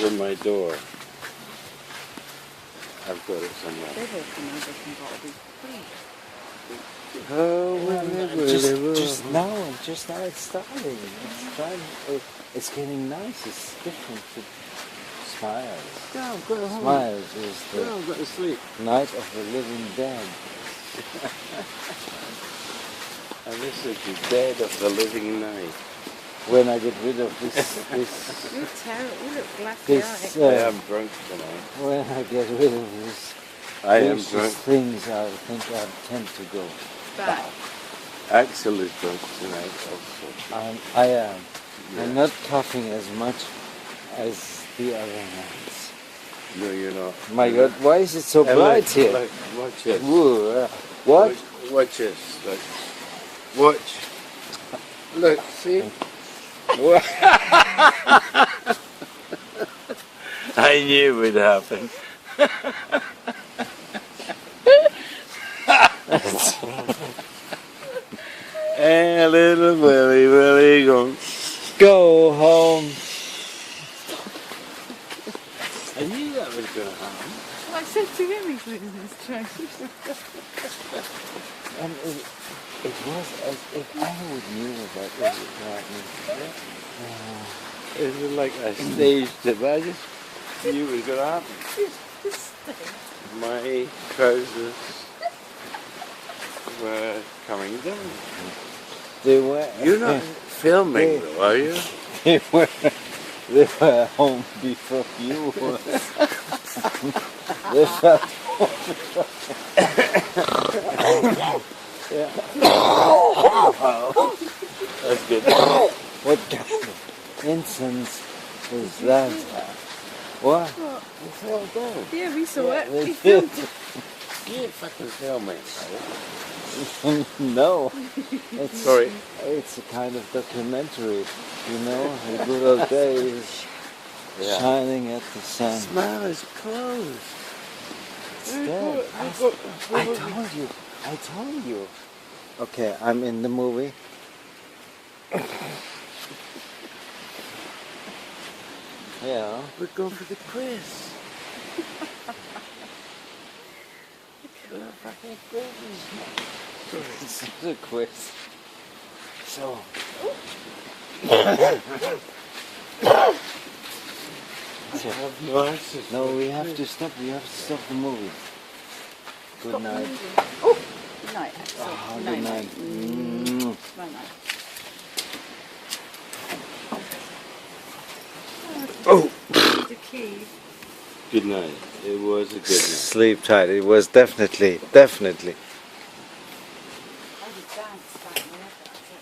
over my door. I've got it somewhere. They've all come over from Bobby. Oh, Just now it's starting. It's getting nice. It's different. Smiles. Go home. Smiles is the Go to sleep. night of the living dead. And this is the dead of the living night. When I get rid of this You're terrible. You look glassy this, eyed. I am drunk tonight. when I get rid of this I am vicious drunk. things, I think I tend to go. Back. Axel is drunk tonight also. I am. Yeah. I'm not coughing as much as the other nights. No, you're not. My God, why is it so And bright look, here? look, watch it. Whoa, what? Watch this. Look. Watch. Look, see? I knew it would happen. Hey, little Willie, Go home. I knew that was going to happen. Well, I said to him he's losing his train. And it was as if I would knew that it would happen. It was like I staged it, but I just knew it was going to happen. My trousers were coming down. They were. You're not filming though, are you? They were home before you were. They were yeah. That's good. What kind of incense is that? What? It's all good. Yeah, we saw it. They We did. filmed it. You ain't fucking filming, No, it's Sorry. It's a kind of documentary, you know, the good old days, Yeah. shining at the sun. Smell is closed. It's dead. I told you. Okay, I'm in the movie. Yeah. We're going for the quiz. Fucking quiz. It's a quiz. So. No, we have to stop. We have to stop the movie. Good night. Oh, good night, Axel. Oh, Night, good night. Mm. Night, night. Oh. The key. Good night. It was a good night. Sleep tight. It was definitely. I would dance back whenever.